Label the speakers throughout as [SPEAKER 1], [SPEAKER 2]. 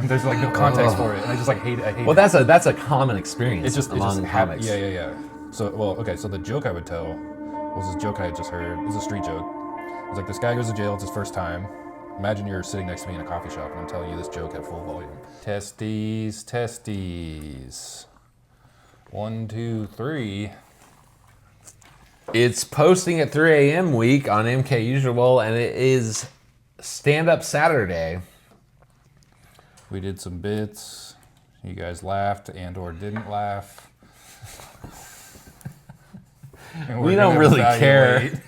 [SPEAKER 1] There's like no context for it, and I just like hate it. I hate
[SPEAKER 2] Well,
[SPEAKER 1] it.
[SPEAKER 2] that's a common experience
[SPEAKER 1] It
[SPEAKER 2] among
[SPEAKER 1] just
[SPEAKER 2] comics.
[SPEAKER 1] yeah. So okay. So the joke I would tell was this joke I had just heard. It was a street joke. It was like this guy goes to jail. It's his first time. Imagine you're sitting next to me in a coffee shop, and I'm telling you this joke at full volume. Testes, testes. 1, 2, 3.
[SPEAKER 2] It's posting at 3 a.m. week on MKUSUAL, and it is Stand-Up Saturday.
[SPEAKER 1] We did some bits. You guys laughed and or didn't laugh.
[SPEAKER 2] We don't really care.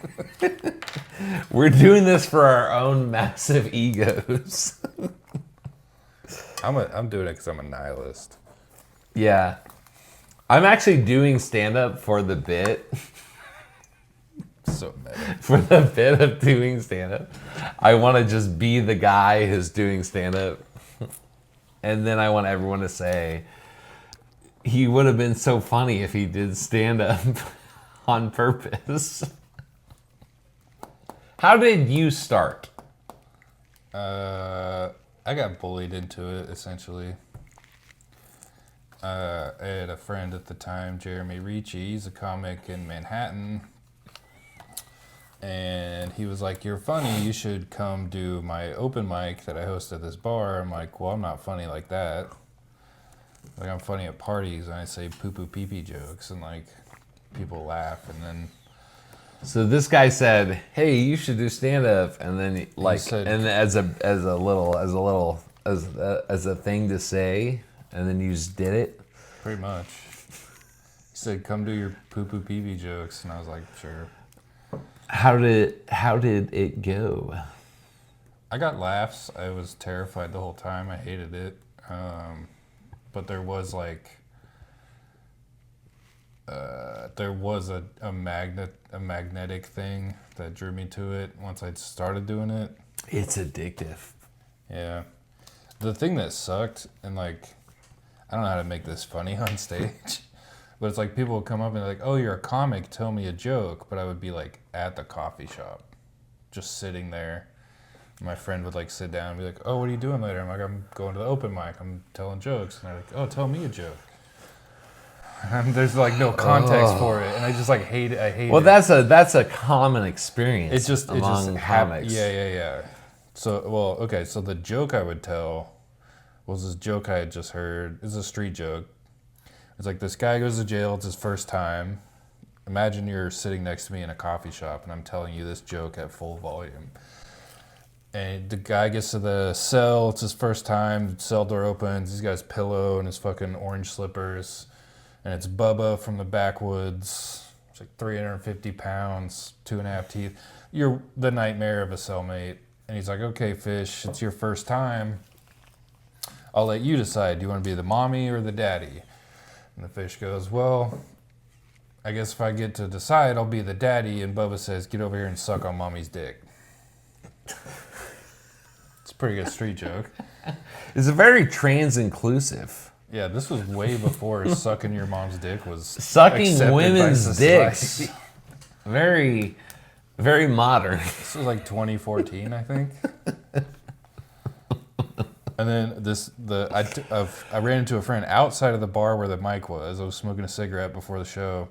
[SPEAKER 2] We're doing this for our own massive egos.
[SPEAKER 1] I'm doing it because I'm a nihilist.
[SPEAKER 2] Yeah. I'm actually doing stand-up for the bit.
[SPEAKER 1] So meta.
[SPEAKER 2] For the bit of doing stand-up. I want to just be the guy who's doing stand-up. And then I want everyone to say, he would have been so funny if he did stand-up on purpose. How did you start?
[SPEAKER 1] I got bullied into it, essentially. I had a friend at the time, Jeremy Ricci. He's a comic in Manhattan. And he was like, "You're funny. You should come do my open mic that I host at this bar." I'm like, "Well, I'm not funny like that. Like, I'm funny at parties, and I say poo-poo pee-pee jokes, and like people laugh, and then."
[SPEAKER 2] So this guy said, "Hey, you should do stand-up," and then like,
[SPEAKER 1] said,
[SPEAKER 2] and as a thing to say, and then you just did it.
[SPEAKER 1] Pretty much. He said, "Come do your poo-poo pee-pee jokes," and I was like, "Sure."
[SPEAKER 2] How did it go?
[SPEAKER 1] I got laughs. I was terrified the whole time. I hated it. But there was like, there was a magnetic thing that drew me to it once I started doing it.
[SPEAKER 2] It's addictive.
[SPEAKER 1] Yeah. The thing that sucked, and like, I don't know how to make this funny on stage, but it's like people would come up and they're like, "Oh, you're a comic, tell me a joke." But I would be like at the coffee shop, just sitting there. My friend would like sit down and be like, "Oh, what are you doing later?" I'm like, "I'm going to the open mic, I'm telling jokes." And they're like, "Oh, tell me a joke." And there's like no context for it, and I just like hate it. I hate it.
[SPEAKER 2] Well, that's a common experience. Among comics.
[SPEAKER 1] Yeah. So, okay. So the joke I would tell was this joke I had just heard. It's a street joke. It's like this guy goes to jail. It's his first time. Imagine you're sitting next to me in a coffee shop, and I'm telling you this joke at full volume. And the guy gets to the cell. It's his first time. Cell door opens. He's got his pillow and his fucking orange slippers. And it's Bubba from the backwoods. It's like 350 pounds, 2.5 teeth. You're the nightmare of a cellmate. And he's like, "Okay, Fish, it's your first time. I'll let you decide. Do you want to be the mommy or the daddy?" And the Fish goes, "Well, I guess if I get to decide, I'll be the daddy." And Bubba says, "Get over here and suck on mommy's dick." It's a pretty good street joke.
[SPEAKER 2] It's a very trans-inclusive.
[SPEAKER 1] Yeah, this was way before sucking your mom's dick was
[SPEAKER 2] Sucking
[SPEAKER 1] accepted by
[SPEAKER 2] women's
[SPEAKER 1] society.
[SPEAKER 2] dicks. Very, very modern.
[SPEAKER 1] This was like 2014, I think. And then I ran into a friend outside of the bar where the mic was. I was smoking a cigarette before the show,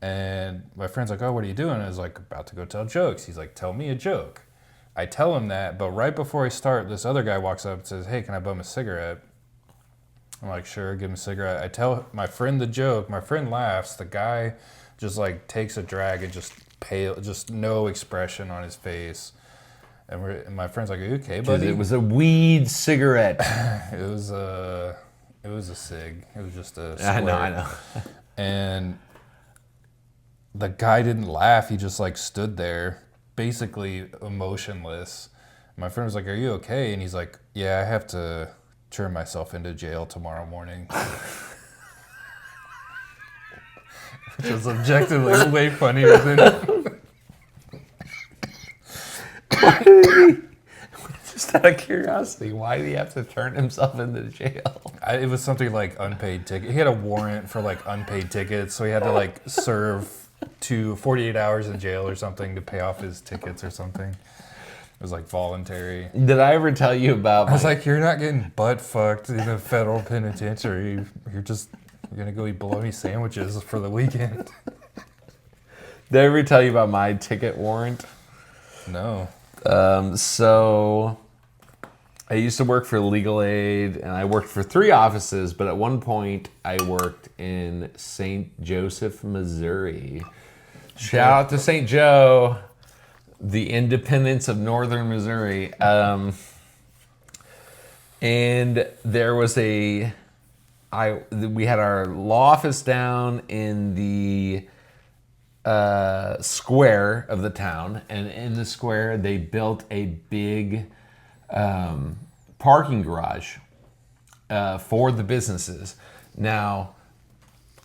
[SPEAKER 1] and my friend's like, "Oh, what are you doing?" I was like, "About to go tell jokes." He's like, "Tell me a joke." I tell him that, but right before I start, this other guy walks up and says, "Hey, can I bum a cigarette?" I'm like, "Sure, give him a cigarette." I tell my friend the joke. My friend laughs. The guy just like takes a drag and just pale, just no expression on his face. And my friend's like, "Are you okay, buddy?"
[SPEAKER 2] It was a weed cigarette.
[SPEAKER 1] It was a cig. It was just a
[SPEAKER 2] I know.
[SPEAKER 1] And the guy didn't laugh. He just like stood there, basically emotionless. My friend was like, "Are you okay?" And he's like, "Yeah, I have to turn myself into jail tomorrow morning." Which was objectively way funnier than...
[SPEAKER 2] Just out of curiosity, why did he have to turn himself into jail?
[SPEAKER 1] It was something like unpaid ticket. He had a warrant for like unpaid tickets, so he had to like serve 48 hours in jail or something to pay off his tickets or something. It was like voluntary.
[SPEAKER 2] Did I ever tell you about?
[SPEAKER 1] I was like, you're not getting butt fucked in a federal penitentiary. You're gonna go eat bologna sandwiches for the weekend.
[SPEAKER 2] Did I ever tell you about my ticket warrant?
[SPEAKER 1] No.
[SPEAKER 2] So I used to work for Legal Aid, and I worked for 3 offices, but at one point I worked in St. Joseph, Missouri. Shout out to St. Joe, the independence of northern Missouri. And there was we had our law office down in the square of the town, and in the square they built a big parking garage for the businesses. Now,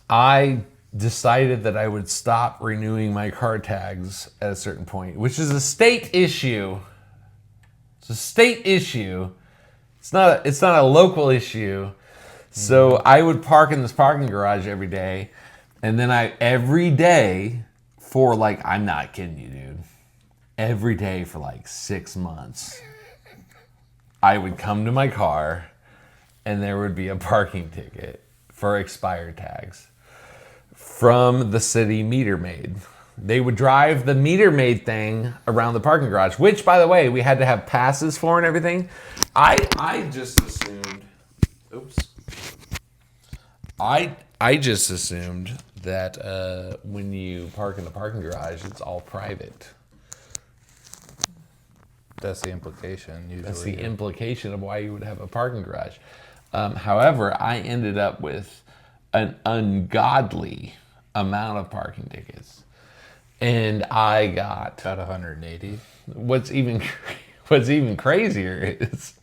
[SPEAKER 2] I decided that I would stop renewing my car tags at a certain point, which is a state issue. It's a state issue. It's not a local issue. So I would park in this parking garage every day, and then every day for like, I'm not kidding you, dude, every day for like 6 months, I would come to my car and there would be a parking ticket for expired tags from the city meter maid. They would drive the meter maid thing around the parking garage, which, by the way, we had to have passes for and everything. I just assumed, I just assumed that when you park in the parking garage, it's all private.
[SPEAKER 1] That's the implication, usually.
[SPEAKER 2] That's the implication of why you would have a parking garage. However, I ended up with an ungodly amount of parking tickets. And I got...
[SPEAKER 1] About 180.
[SPEAKER 2] What's even crazier is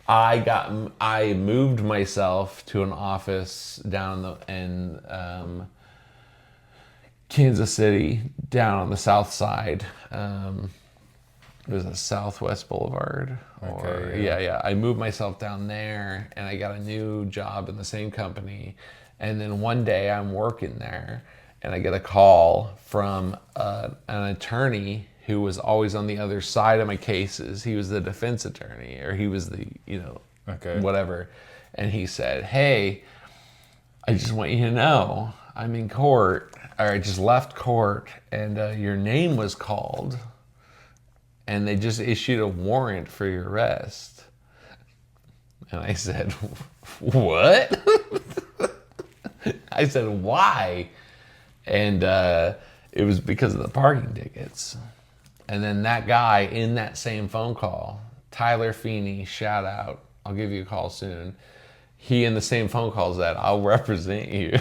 [SPEAKER 2] I moved myself to an office down in Kansas City, down on the south side. It was a Southwest Boulevard.
[SPEAKER 1] Okay,
[SPEAKER 2] Yeah. I moved myself down there, and I got a new job in the same company. And then one day I'm working there, and I get a call from an attorney who was always on the other side of my cases. He was the defense attorney, or he was the, whatever. And he said, hey, I just want you to know, I'm in court, or I just left court, and your name was called, and they just issued a warrant for your arrest. And I said, what? I said, why? And it was because of the parking tickets. And then that guy in that same phone call, Tyler Feeney, shout out, I'll give you a call soon. He in the same phone call said, I'll represent you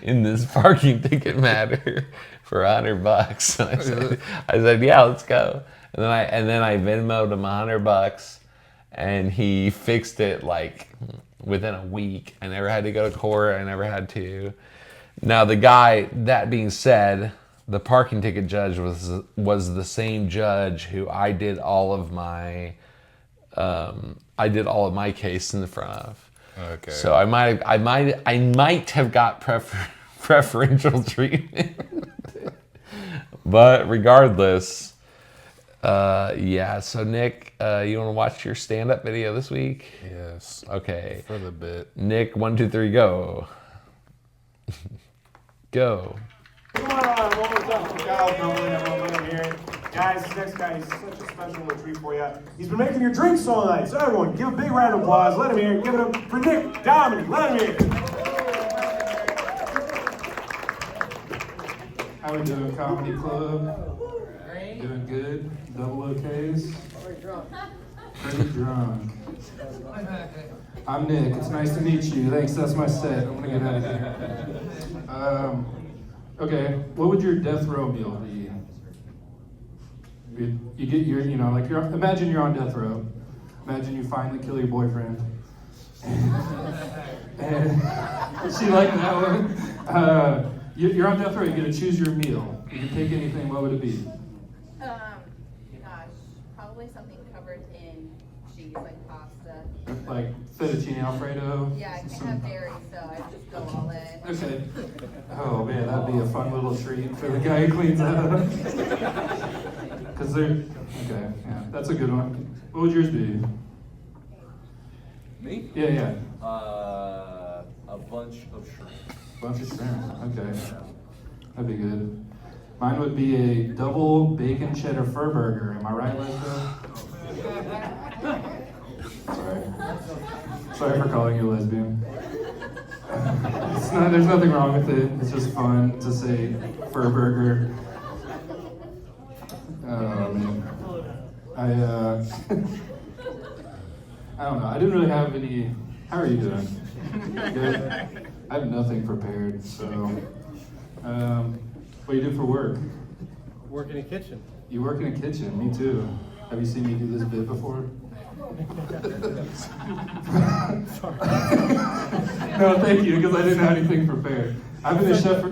[SPEAKER 2] in this parking ticket matter for $100. I said, yeah, let's go. And then I Venmo'd him $100, and he fixed it like within a week. I never had to go to court. I never had to. Now the guy, that being said, the parking ticket judge was the same judge who I did all of my case in the front of.
[SPEAKER 1] Okay.
[SPEAKER 2] So I might have got preferential treatment. But regardless, yeah. So Nick, you want to watch your stand-up video this week?
[SPEAKER 1] Yes.
[SPEAKER 2] Okay.
[SPEAKER 1] For the bit.
[SPEAKER 2] Nick, 1, 2, 3, go. Go.
[SPEAKER 3] Come on, one more time for Kyle Nolan, everyone here. Guys, this next guy is such a special little treat for you. He's been making your drinks all night. So everyone, give a big round of applause. Let him hear. Give it up for Nick Dominic. Let him hear.
[SPEAKER 4] How we doing, comedy club? Doing good. Double OKs. Pretty drunk. I'm Nick. It's nice to meet you. Thanks. That's my set. I'm gonna get out of here. Okay. What would your death row meal be? You get your, imagine you're on death row. Imagine you finally kill your boyfriend. And she liked that one. You're on death row. You get to choose your meal. You can take anything. What would it be?
[SPEAKER 5] Gosh, probably something covered in cheese, like pasta.
[SPEAKER 4] Like fettuccine alfredo?
[SPEAKER 5] Yeah, I can't have dairy, so I just go all in.
[SPEAKER 4] Okay. Oh man, that'd be a fun little treat for the guy who cleans that up. Because they're, okay, yeah, that's a good one. What would yours be?
[SPEAKER 6] Me?
[SPEAKER 4] Yeah.
[SPEAKER 6] A bunch of shrimp.
[SPEAKER 4] Bunch of shrimp, okay. That'd be good. Mine would be a double bacon cheddar fur burger. Am I right, lesbian? Sorry for calling you a lesbian. There's nothing wrong with it. It's just fun to say fur burger. Oh man. I don't know. I didn't really have any. How are you doing? Good. I have nothing prepared. So, what do you do for work?
[SPEAKER 7] Work in a kitchen.
[SPEAKER 4] You work in a kitchen. Me too. Have you seen me do this bit before? No, thank you, because I didn't have anything prepared. I've been a chef for.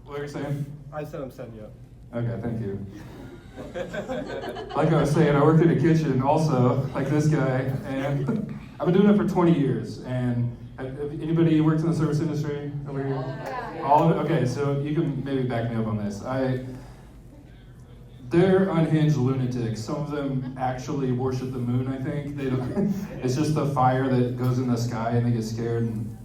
[SPEAKER 4] What are you saying?
[SPEAKER 7] I said I'm setting you up.
[SPEAKER 4] Okay, thank you. Like I was saying, I worked in a kitchen also, like this guy, and I've been doing it for 20 years. And anybody worked in the service industry over here? All of it? Okay, so you can maybe back me up on this. They're unhinged lunatics. Some of them actually worship the moon, I think. They don't, it's just the fire that goes in the sky and they get scared. And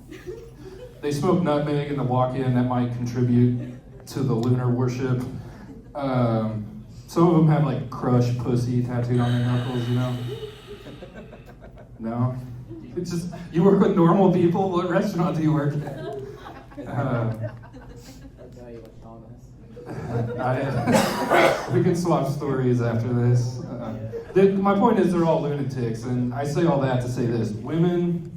[SPEAKER 4] they smoke nutmeg in the walk-in. That might contribute to the lunar worship. Some of them have like crushed pussy tattooed on their knuckles, you know? No? It's just, you work with normal people? What restaurant do you work at? We can swap stories after this. My point is they're all lunatics, and I say all that to say this. Women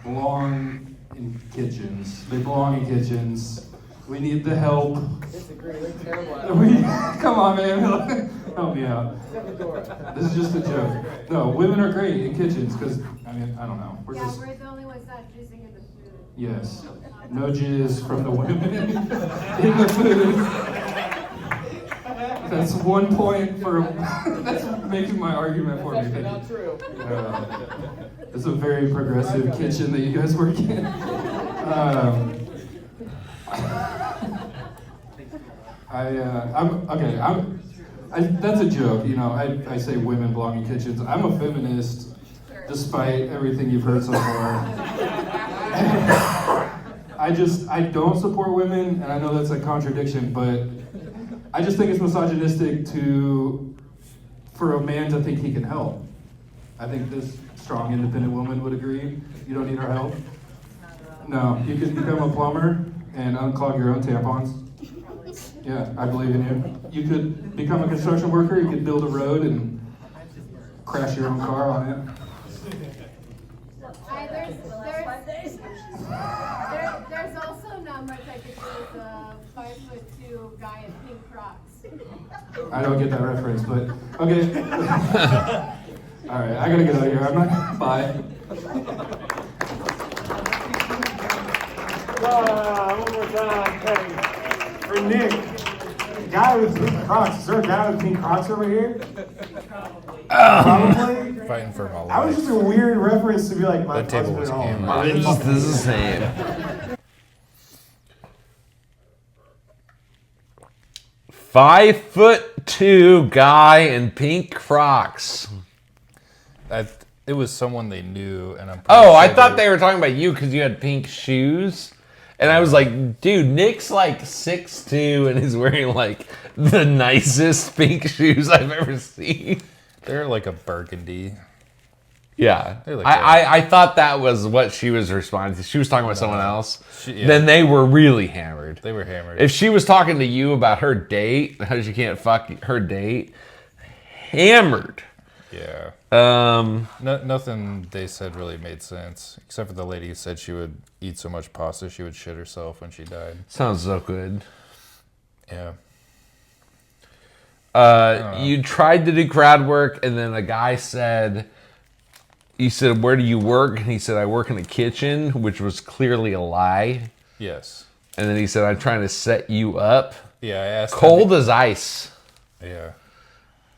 [SPEAKER 4] belong in kitchens. They belong in kitchens. We need the help. Come on, man. Help me out. This is just a joke. No, women are great in kitchens because, I mean, I don't know.
[SPEAKER 5] We're the only ones not jizzing in the food.
[SPEAKER 4] Yes. No jizz from the women in the food. That's 1 point for, that's making my argument for me. That's not true. It's a very progressive kitchen that you guys work in. That's a joke, you know. I say women belong in kitchens. I'm a feminist, despite everything you've heard so far. I don't support women, and I know that's a contradiction, but I just think it's misogynistic for a man to think he can help. I think this strong, independent woman would agree. You don't need our help. No, you can become a plumber and unclog your own tampons. Yeah, I believe in you. You could become a construction worker. You could build a road and crash your own car on it.
[SPEAKER 5] There's also not much I could do with a 5'2" guy in pink Crocs.
[SPEAKER 4] I don't get that reference, but okay. All right, I gotta get out of here. I'm not. Bye.
[SPEAKER 3] One more time. Hey, for Nick, guy with pink Crocs. Is there a guy with pink Crocs over here? Probably.
[SPEAKER 1] Fighting for my life.
[SPEAKER 3] That was just a weird reference to be like my
[SPEAKER 1] That table was
[SPEAKER 3] husband.
[SPEAKER 2] Mine's the same. 5'2" guy in pink Crocs.
[SPEAKER 1] It was someone they knew, and I'm.
[SPEAKER 2] Oh, I thought they were talking about you because you had pink shoes. And I was like, dude, Nick's like 6'2" and he's wearing like the nicest pink shoes I've ever seen.
[SPEAKER 1] They're like a burgundy.
[SPEAKER 2] Yeah.
[SPEAKER 1] Like
[SPEAKER 2] I thought that was what she was responding to. She was talking about someone else.
[SPEAKER 1] Yeah.
[SPEAKER 2] Then they were really hammered.
[SPEAKER 1] They were hammered.
[SPEAKER 2] If she was talking to you about her date, how she can't fuck her date, hammered.
[SPEAKER 1] Yeah.
[SPEAKER 2] Nothing
[SPEAKER 1] they said really made sense, except for the lady who said she would eat so much pasta she would shit herself when she died.
[SPEAKER 2] Sounds so good.
[SPEAKER 1] Yeah.
[SPEAKER 2] You tried to do crowd work, and then a guy said, you said, where do you work? And he said, I work in a kitchen, which was clearly a lie.
[SPEAKER 1] Yes.
[SPEAKER 2] And then he said, I'm trying to set you up.
[SPEAKER 1] Yeah, I asked.
[SPEAKER 2] Cold as ice.
[SPEAKER 1] Yeah.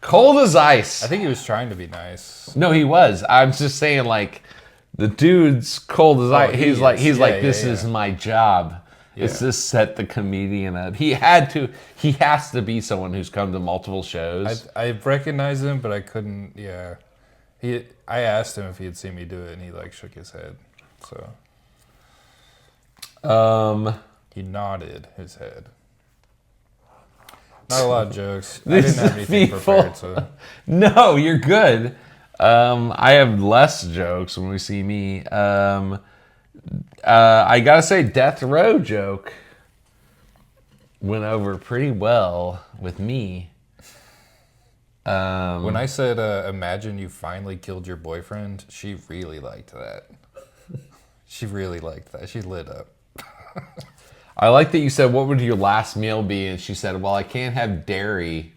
[SPEAKER 2] Cold as ice.
[SPEAKER 1] I think he was trying to be nice.
[SPEAKER 2] No, he was. I'm just saying, like, the dude's cold as ice. He's like, this is my job. It's
[SPEAKER 1] Yeah.
[SPEAKER 2] just set the comedian up. He has to be someone who's come to multiple shows.
[SPEAKER 1] I recognize him, but I couldn't. Yeah, I asked him if he had seen me do it, and he like shook his head. So he nodded his head. Not a lot of jokes. I didn't have anything prepared. So
[SPEAKER 2] No, you're good. I have less jokes when we see me. I gotta say, Death Row joke went over pretty well with me.
[SPEAKER 1] when I said, "Imagine you finally killed your boyfriend," she really liked that. She really liked that. She lit up.
[SPEAKER 2] I like that you said, "What would your last meal be?" And she said, "Well, I can't have dairy."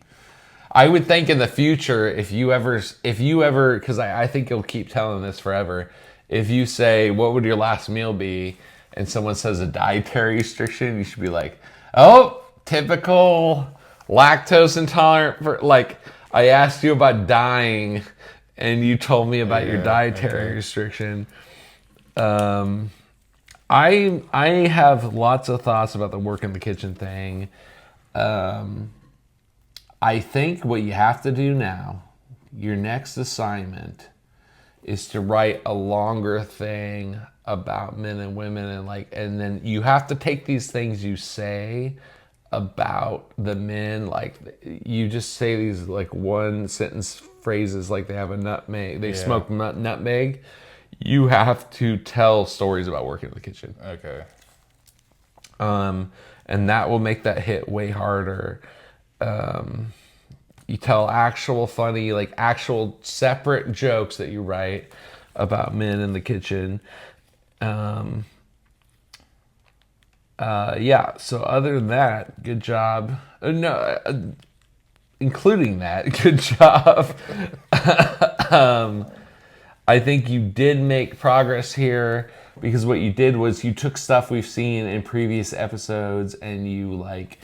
[SPEAKER 2] I would think in the future, if you ever, because I think you'll keep telling this forever. If you say, "What would your last meal be?" and someone says a dietary restriction, you should be like, "Oh, typical lactose intolerant." Like, I asked you about dying, and you told me about your dietary restriction. I have lots of thoughts about the work in the kitchen thing. I think what you have to do now, your next assignment, is to write a longer thing about men and women, and then you have to take these things you say about the men, like you just say these like one sentence phrases, like they have a nutmeg, they smoke nutmeg. You have to tell stories about working in the kitchen.
[SPEAKER 1] Okay.
[SPEAKER 2] And that will make that hit way harder. You tell actual funny, like actual separate jokes that you write about men in the kitchen. Yeah. So other than that, good job. Including that, good job. I think you did make progress here, because what you did was you took stuff we've seen in previous episodes and you like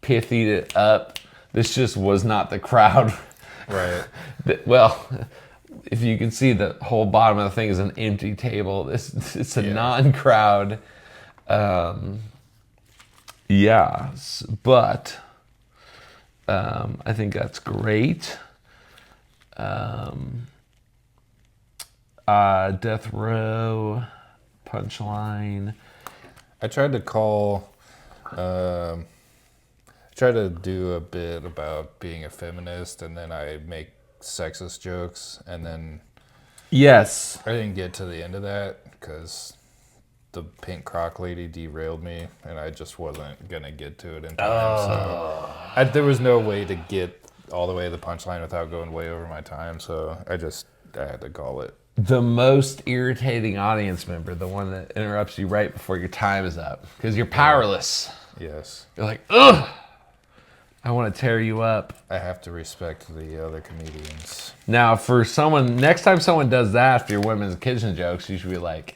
[SPEAKER 2] pithied it up. This just was not the crowd.
[SPEAKER 1] Right.
[SPEAKER 2] Well, if you can see, the whole bottom of the thing is an empty table. It's a non-crowd. But I think that's great. Death Row, punchline.
[SPEAKER 1] I tried to try to do a bit about being a feminist, and then I make sexist jokes, and then
[SPEAKER 2] Yes.
[SPEAKER 1] I didn't get to the end of that because the pink croc lady derailed me, and I just wasn't gonna get to it in time. So there was no way to get all the way to the punchline without going way over my time. So I had to call it.
[SPEAKER 2] The most irritating audience member, the one that interrupts you right before your time is up, because you're powerless.
[SPEAKER 1] Yes.
[SPEAKER 2] You're like, ugh, I want to tear you up.
[SPEAKER 1] I have to respect the other comedians.
[SPEAKER 2] Now, next time someone does that for your women's kitchen jokes, you should be like,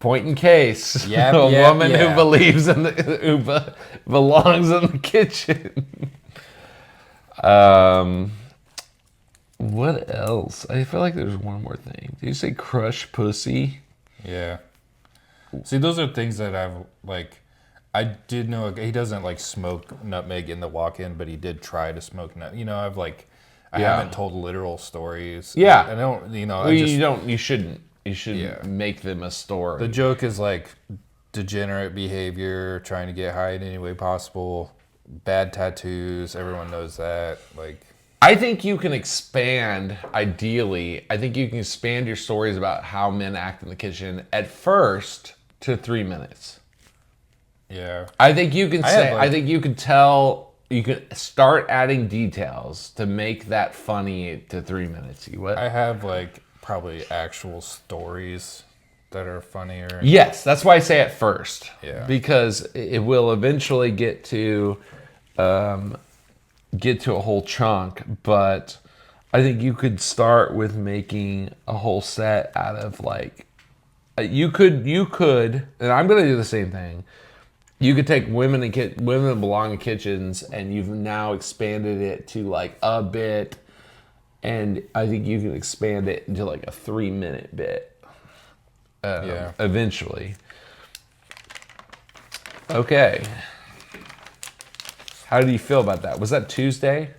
[SPEAKER 2] point in case.
[SPEAKER 1] Yep,
[SPEAKER 2] a
[SPEAKER 1] yep,
[SPEAKER 2] woman
[SPEAKER 1] yeah.
[SPEAKER 2] who believes who belongs in the kitchen. What else? I feel like there's one more thing. Did you say crush pussy?
[SPEAKER 1] Yeah. See, those are things that I did know he doesn't like smoke nutmeg in the walk-in, but he did try to smoke nut. You know, I haven't told literal stories.
[SPEAKER 2] Yeah.
[SPEAKER 1] I don't,
[SPEAKER 2] Well, you shouldn't. You should make them a story.
[SPEAKER 1] The joke is like degenerate behavior, trying to get high in any way possible, bad tattoos. Everyone knows that. Like,
[SPEAKER 2] I think you can expand, ideally, your stories about how men act in the kitchen at first to 3 minutes.
[SPEAKER 1] yeah.
[SPEAKER 2] I think you can
[SPEAKER 1] you
[SPEAKER 2] can start adding details to make that funny to 3 minutes.
[SPEAKER 1] I have like probably actual stories that are funnier.
[SPEAKER 2] Yes, that's why I say at first.
[SPEAKER 1] Yeah.
[SPEAKER 2] Because it will eventually get to a whole chunk, but I think you could start with making a whole set out of like you could, and I'm gonna do the same thing. You could take women that belong in kitchens, and you've now expanded it to like a bit, and I think you can expand it into like a 3-minute bit. Eventually. Okay. How did you feel about that? Was that Tuesday?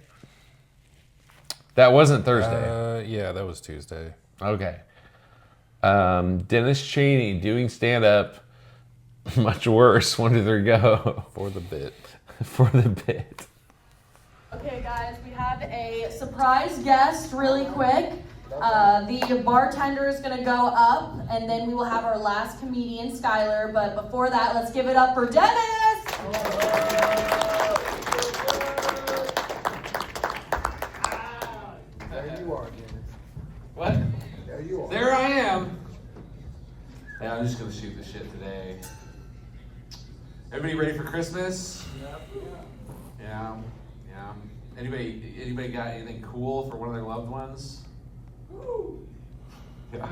[SPEAKER 2] That wasn't Thursday.
[SPEAKER 1] Yeah, that was Tuesday.
[SPEAKER 2] Okay. Dennis Cheney doing stand-up. Much worse. 1, 2, 3, go.
[SPEAKER 1] For the bit.
[SPEAKER 2] For the bit.
[SPEAKER 8] Okay, guys, we have a surprise guest really quick. The bartender is going to go up, and then we will have our last comedian, Skylar. But before that, let's give it up for Dennis!
[SPEAKER 9] There you are, Dennis.
[SPEAKER 2] What?
[SPEAKER 9] There you are.
[SPEAKER 2] There I am. Yeah, I'm just going to shoot the shit today. Everybody ready for Christmas? Yeah. Yeah. Anybody got anything cool for one of their loved ones? Yeah.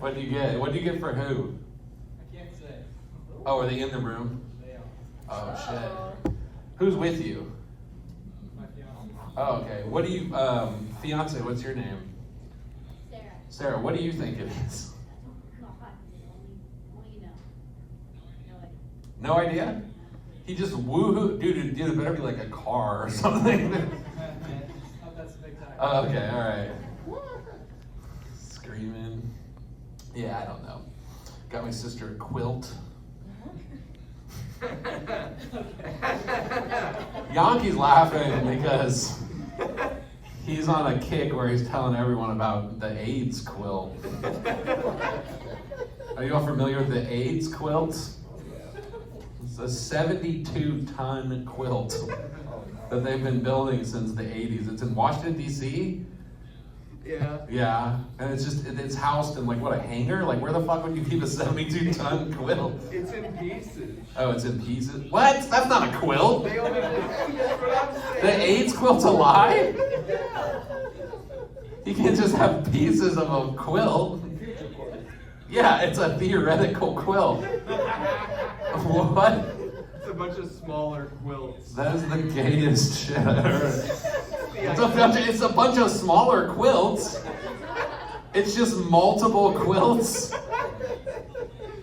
[SPEAKER 2] What do you get? What do you get for who?
[SPEAKER 10] I can't say.
[SPEAKER 2] Oh, are they in the room?
[SPEAKER 10] They are.
[SPEAKER 2] Oh shit. Who's with you?
[SPEAKER 10] My fiance.
[SPEAKER 2] Oh, okay. What do you, fiance, what's your name?
[SPEAKER 5] Sarah.
[SPEAKER 2] Sarah, what do you think it is?
[SPEAKER 5] Only you know. No idea.
[SPEAKER 2] No idea? He just woohoo, dude, it better be like a car or something.
[SPEAKER 10] Oh, that's a big time.
[SPEAKER 2] Oh, okay, all right. Screaming. Yeah, I don't know. Got my sister a quilt. Yankee's laughing because he's on a kick where he's telling everyone about the AIDS quilt. Are you all familiar with the AIDS quilt? It's a 72-ton quilt that they've been building since the 80s. It's in Washington, D.C.
[SPEAKER 9] Yeah.
[SPEAKER 2] Yeah, and it's housed in like what, a hangar? Like where the fuck would you keep a 72-ton quilt?
[SPEAKER 9] It's in pieces.
[SPEAKER 2] Oh, it's in pieces? What? That's not a quilt.
[SPEAKER 9] They only that's what I'm saying.
[SPEAKER 2] The AIDS quilt's alive? You can't just have pieces of a quilt. Yeah, it's a theoretical quilt. What?
[SPEAKER 9] It's a bunch of smaller quilts.
[SPEAKER 2] That is the gayest shit I've heard. It's a bunch of smaller quilts. It's just multiple quilts.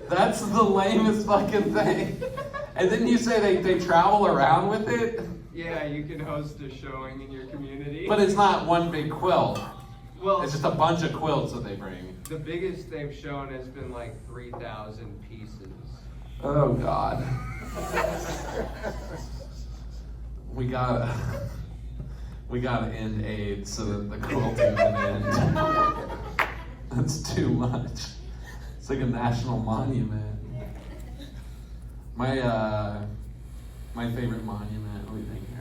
[SPEAKER 2] That's the lamest fucking thing. And then you say they travel around with it?
[SPEAKER 9] Yeah, you can host a showing in your community.
[SPEAKER 2] But it's not one big quilt.
[SPEAKER 9] Well,
[SPEAKER 2] It's just a bunch of quilts that they bring.
[SPEAKER 9] the biggest they've shown has been like 3,000 pieces.
[SPEAKER 2] Oh God. We gotta end AIDS so that the quilting can end. That's too much. It's like a national monument. My favorite monument, what do you think here?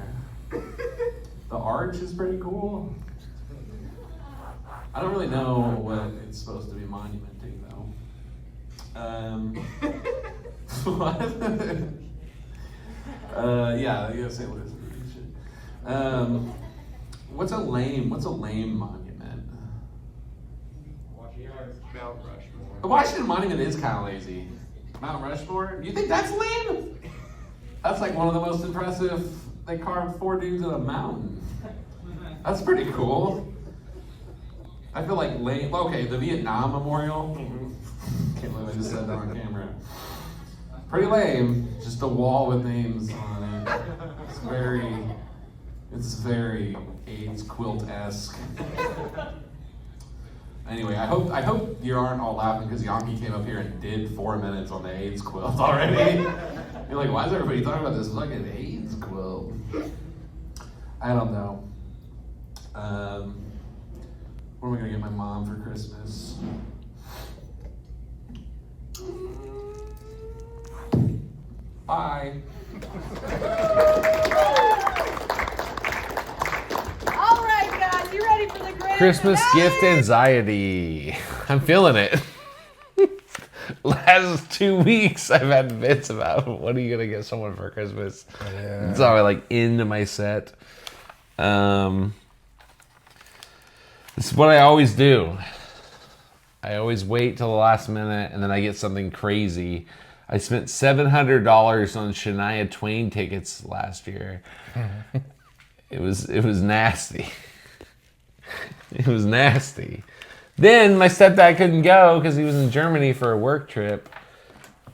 [SPEAKER 2] The arch is pretty cool. I don't really know what it's supposed to be monumenting though. What? Yeah, St. Louis. What's a lame monument?
[SPEAKER 9] Mount Rushmore.
[SPEAKER 2] The Washington Monument is kind of lazy. Mount Rushmore? You think that's lame? That's like one of the most impressive. They carved 4 dudes in a mountain. That's pretty cool. I feel like lame. Okay, the Vietnam Memorial. Can't believe I just said that on camera. Pretty lame. Just a wall with names on it. It's very AIDS quilt-esque. Anyway, I hope you aren't all laughing because Yankee came up here and did 4 minutes on the AIDS quilt already. You're like, why is everybody talking about this fucking AIDS quilt? I don't know. What am I gonna get my mom for Christmas? Bye.
[SPEAKER 8] All right, guys, you ready for the grand
[SPEAKER 2] Christmas
[SPEAKER 8] finale?
[SPEAKER 2] gift anxiety. I'm feeling it. Last 2 weeks I've had bits about what are you gonna get someone for Christmas.
[SPEAKER 1] Yeah.
[SPEAKER 2] It's always like into my set. This is what I always do. I always wait till the last minute and then I get something crazy. I spent $700 on Shania Twain tickets last year. It was nasty. It was nasty. Then my stepdad couldn't go because he was in Germany for a work trip.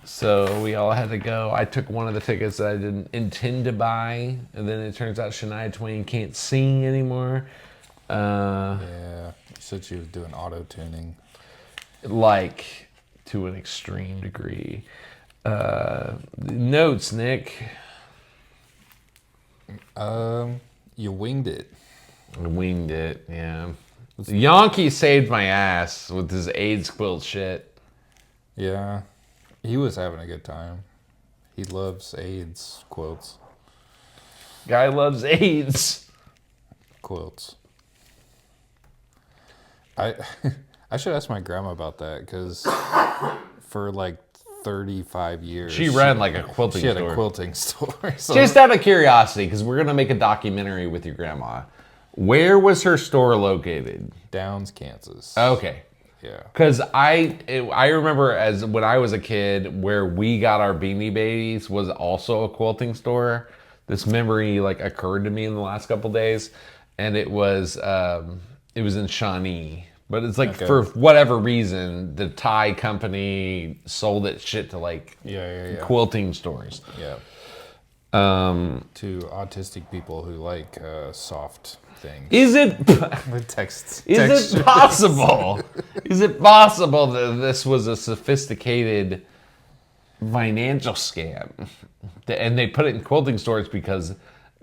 [SPEAKER 2] So we all had to go. I took one of the tickets that I didn't intend to buy, and then it turns out Shania Twain can't sing anymore.
[SPEAKER 1] Yeah, you said she was doing auto tuning.
[SPEAKER 2] Like, to an extreme degree. Notes, Nick.
[SPEAKER 1] You winged it.
[SPEAKER 2] I winged it, yeah. Yonky saved my ass with his AIDS quilt shit.
[SPEAKER 1] Yeah, he was having a good time. He loves AIDS quilts.
[SPEAKER 2] Guy loves AIDS.
[SPEAKER 1] Quilts. I should ask my grandma about that because for like 35 years
[SPEAKER 2] She ran like a quilting
[SPEAKER 1] she had
[SPEAKER 2] store.
[SPEAKER 1] a quilting store. So
[SPEAKER 2] Just out of curiosity, because we're going to make a documentary with your grandma. Where was her store located?
[SPEAKER 1] Downs, Kansas.
[SPEAKER 2] Okay.
[SPEAKER 1] Yeah.
[SPEAKER 2] Because I remember as when I was a kid, where we got our Beanie Babies was also a quilting store. This memory like occurred to me in the last couple days, and it was in Shawnee. But it's like for whatever reason, the Thai company sold its shit to like quilting stores.
[SPEAKER 1] Yeah. To autistic people who like soft things.
[SPEAKER 2] Is it
[SPEAKER 1] Is
[SPEAKER 2] it possible? Is it possible that this was a sophisticated financial scam? And they put it in quilting stores because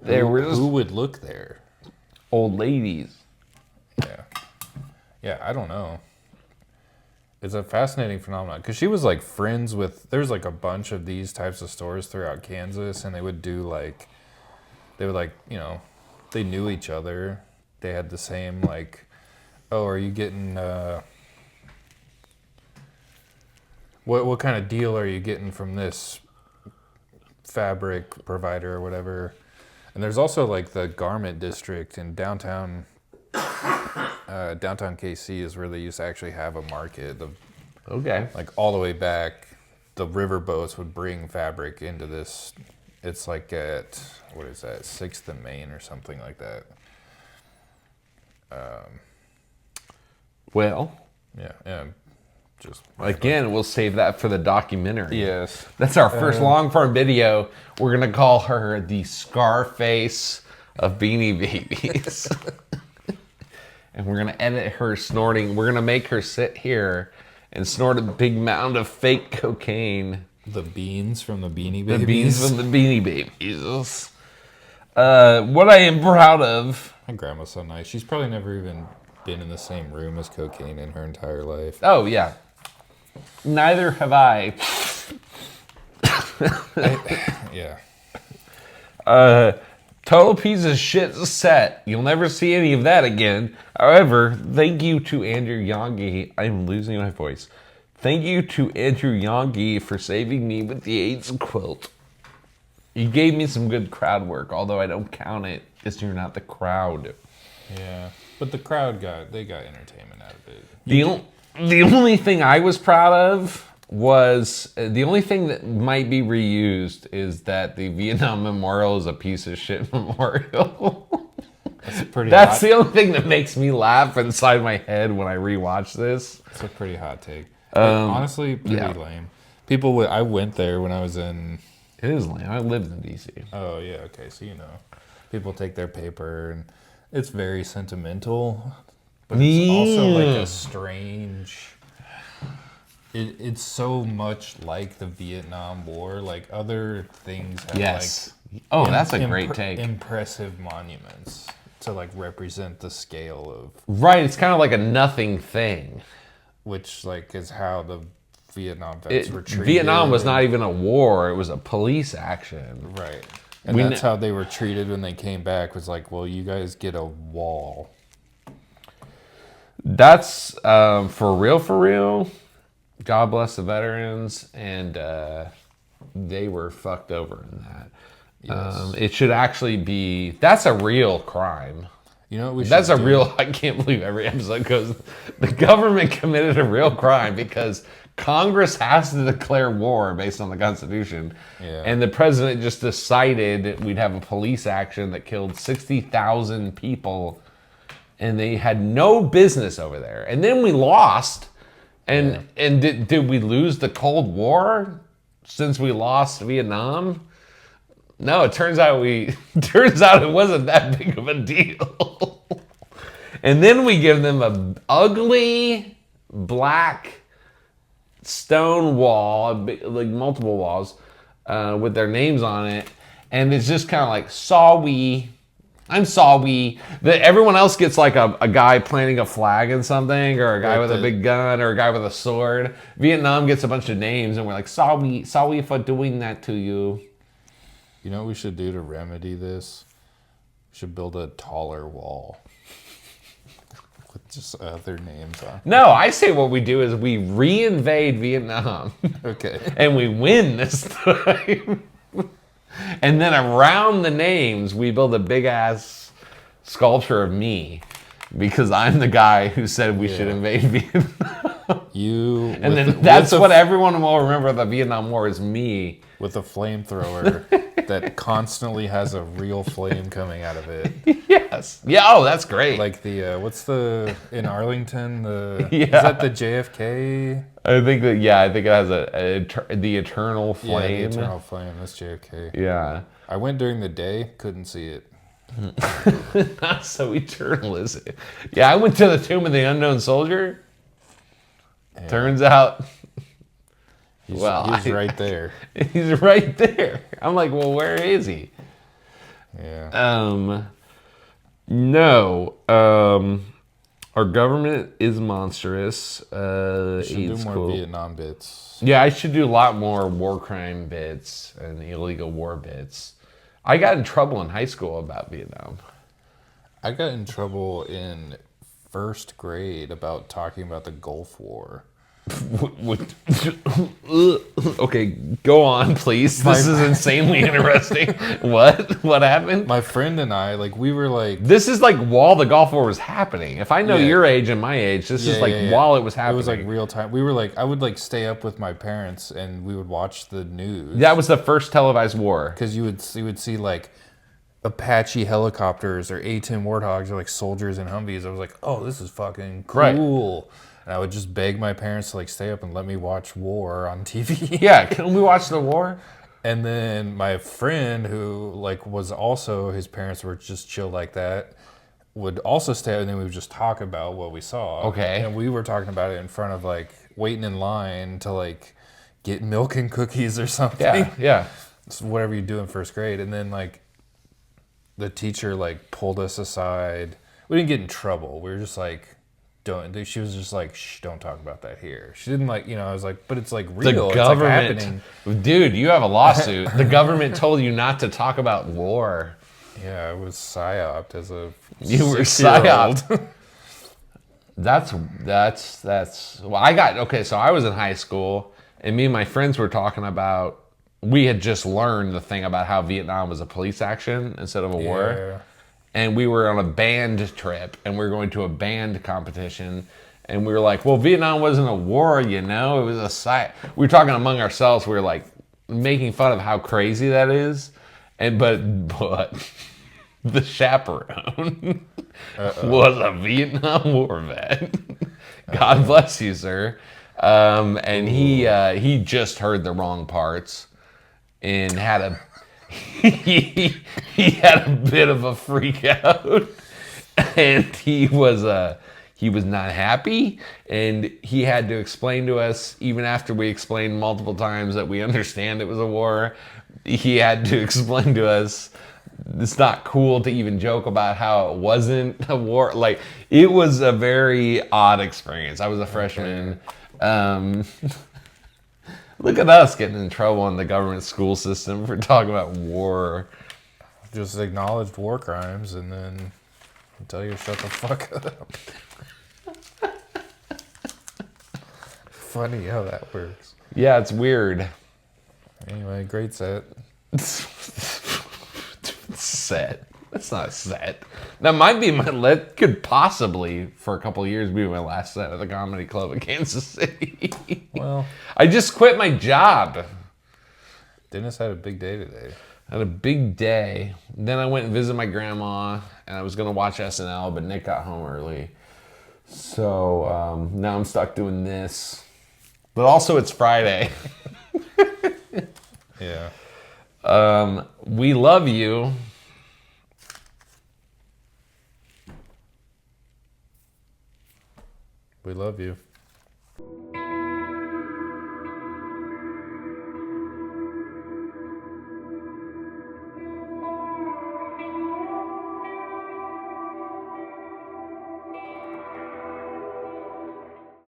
[SPEAKER 2] there were just
[SPEAKER 1] who would look there?
[SPEAKER 2] old ladies.
[SPEAKER 1] Yeah. Yeah, I don't know. It's a fascinating phenomenon because she was like friends with. There's like a bunch of these types of stores throughout Kansas, and they would they knew each other. They had the same like, oh, are you getting what kind of deal are you getting from this fabric provider or whatever? And there's also like the garment district in downtown KC is where they used to actually have a market. Like all the way back, the river boats would bring fabric into this. It's like at, what is that, 6th and Main or something like that.
[SPEAKER 2] Well,
[SPEAKER 1] yeah. Just
[SPEAKER 2] again, we'll save that for the documentary.
[SPEAKER 1] Yes.
[SPEAKER 2] That's our first long form video. We're going to call her the Scarface of Beanie Babies. And we're going to edit her snorting. We're going to make her sit here and snort a big mound of fake cocaine.
[SPEAKER 1] The beans from the Beanie Babies.
[SPEAKER 2] The beans from the Beanie Babies. What I am proud of.
[SPEAKER 1] My grandma's so nice. She's probably never even been in the same room as cocaine in her entire life.
[SPEAKER 2] Oh, yeah. Neither have I.
[SPEAKER 1] Yeah.
[SPEAKER 2] Total piece of shit set. You'll never see any of that again. However, thank you to Andrew Yongi. I'm losing my voice. Thank you to Andrew Yongi for saving me with the AIDS quilt. You gave me some good crowd work, although I don't count it because you're not the crowd.
[SPEAKER 1] Yeah. But the crowd got entertainment out of it.
[SPEAKER 2] The only thing I was proud of was the only thing that might be reused is that the Vietnam Memorial is a piece of shit memorial. That's the only thing that makes me laugh inside my head when I rewatch this.
[SPEAKER 1] It's a pretty hot take. Honestly, pretty lame. I went there when I was in.
[SPEAKER 2] It is lame. I lived in DC.
[SPEAKER 1] Oh yeah, okay. So you know, people take their paper and it's very sentimental, but it's also like a strange. It's so much like the Vietnam War. Like other things have
[SPEAKER 2] that's a great take.
[SPEAKER 1] Impressive monuments to like represent the scale of.
[SPEAKER 2] Right, it's kind of like a nothing thing.
[SPEAKER 1] Which like is how the Vietnam vets were treated.
[SPEAKER 2] Vietnam was not even a war; it was a police action.
[SPEAKER 1] Right, and that's how they were treated when they came back. Was like, well, you guys get a wall.
[SPEAKER 2] That's for real, for real. God bless the veterans, and they were fucked over in that.
[SPEAKER 1] Yes.
[SPEAKER 2] It should actually be. That's a real crime.
[SPEAKER 1] You know what we should
[SPEAKER 2] That's a
[SPEAKER 1] do?
[SPEAKER 2] real. I can't believe every episode goes. The government committed a real crime because Congress has to declare war based on the Constitution, and the president just decided we'd have a police action that killed 60,000 people, and they had no business over there. And then we lost. And did we lose the Cold War? since we lost Vietnam? No, it turns out it wasn't that big of a deal. And then we give them a ugly black stone wall, like multiple walls, with their names on it, and it's just kind of like sorry. I'm sorry. Everyone else gets like a guy planting a flag in something, or a guy with a big gun, or a guy with a sword. Vietnam gets a bunch of names, and we're like, sorry for doing that to you.
[SPEAKER 1] You know what we should do to remedy this? We should build a taller wall with just other names on.
[SPEAKER 2] No, I say what we do is we re-invade Vietnam.
[SPEAKER 1] Okay.
[SPEAKER 2] And we win this time. And then around the names, we build a big ass sculpture of me, because I'm the guy who said we should invade Vietnam.
[SPEAKER 1] And
[SPEAKER 2] then that's what everyone will remember of the Vietnam War is me.
[SPEAKER 1] With a flamethrower that constantly has a real flame coming out of it.
[SPEAKER 2] Yes. Yeah, oh, that's great.
[SPEAKER 1] Like the, what's the, in Arlington,
[SPEAKER 2] Yeah.
[SPEAKER 1] Is that the JFK?
[SPEAKER 2] I think it has the eternal flame.
[SPEAKER 1] Yeah, the eternal flame, that's JFK.
[SPEAKER 2] Yeah.
[SPEAKER 1] I went during the day, couldn't see it.
[SPEAKER 2] Not so eternal, is it? Yeah, I went to the Tomb of the Unknown Soldier. Yeah. Turns out...
[SPEAKER 1] He's right there.
[SPEAKER 2] He's right there. I'm like, well, where is he?
[SPEAKER 1] Yeah.
[SPEAKER 2] No. Our government is monstrous.
[SPEAKER 1] Should do more Vietnam bits.
[SPEAKER 2] Yeah, I should do a lot more war crime bits and illegal war bits. I got in trouble in high school about Vietnam.
[SPEAKER 1] I got in trouble in first grade about talking about the Gulf War.
[SPEAKER 2] Okay, go on, please. This is insanely interesting. What happened?
[SPEAKER 1] My friend and I, like, we were like...
[SPEAKER 2] This is like while the Gulf War was happening. If I know your age and my age, this is like while it was happening.
[SPEAKER 1] It was like real time. We were like, I would like stay up with my parents and we would watch the news.
[SPEAKER 2] That was the first televised war.
[SPEAKER 1] Because you would see like Apache helicopters or A-10 Warthogs or like soldiers in Humvees. I was like, oh, this is fucking cool. Right. And I would just beg my parents to like stay up and let me watch war on TV.
[SPEAKER 2] Yeah, can we watch the war?
[SPEAKER 1] And then my friend, who like was also, his parents were just chill like that, would also stay up, and then we would just talk about what we saw.
[SPEAKER 2] Okay.
[SPEAKER 1] And we were talking about it in front of like waiting in line to like get milk and cookies or something.
[SPEAKER 2] Yeah.
[SPEAKER 1] It's whatever you do in first grade. And then like the teacher like pulled us aside. We didn't get in trouble. We were just like, she was just like, shh, don't talk about that here. She didn't like, I was like, but it's like real.
[SPEAKER 2] The government,
[SPEAKER 1] it's like happening.
[SPEAKER 2] Dude, you have a lawsuit. The government told you not to talk about war.
[SPEAKER 1] Yeah, I was psyoped as a
[SPEAKER 2] You were psyoped. That's well, so I was in high school, and me and my friends were talking about, we had just learned the thing about how Vietnam was a police action instead of a war. And we were on a band trip, and we were going to a band competition, and we were like, well, Vietnam wasn't a war, it was a site. We were talking among ourselves, we were like making fun of how crazy that is. But the chaperone was a Vietnam War vet. God bless you, sir. And he just heard the wrong parts and had a he had a bit of a freak out, and he was not happy, and he had to explain to us, even after we explained multiple times that we understand it was a war, he had to explain to us it's not cool to even joke about how it wasn't a war. Like, it was a very odd experience. I was a freshman. Look at us getting in trouble in the government school system for talking about war.
[SPEAKER 1] Just acknowledged war crimes and then tell you to shut the fuck up. Funny how that works.
[SPEAKER 2] Yeah, it's weird.
[SPEAKER 1] Anyway, great set.
[SPEAKER 2] Set. That's not a set. That might be that could possibly, for a couple of years, be my last set at the Comedy Club in Kansas City.
[SPEAKER 1] Well,
[SPEAKER 2] I just quit my job.
[SPEAKER 1] Dennis had a big day today.
[SPEAKER 2] I had a big day. Then I went and visited my grandma, and I was going to watch SNL, but Nick got home early. So now I'm stuck doing this. But also it's Friday.
[SPEAKER 1] Yeah.
[SPEAKER 2] We love you.
[SPEAKER 1] We love you.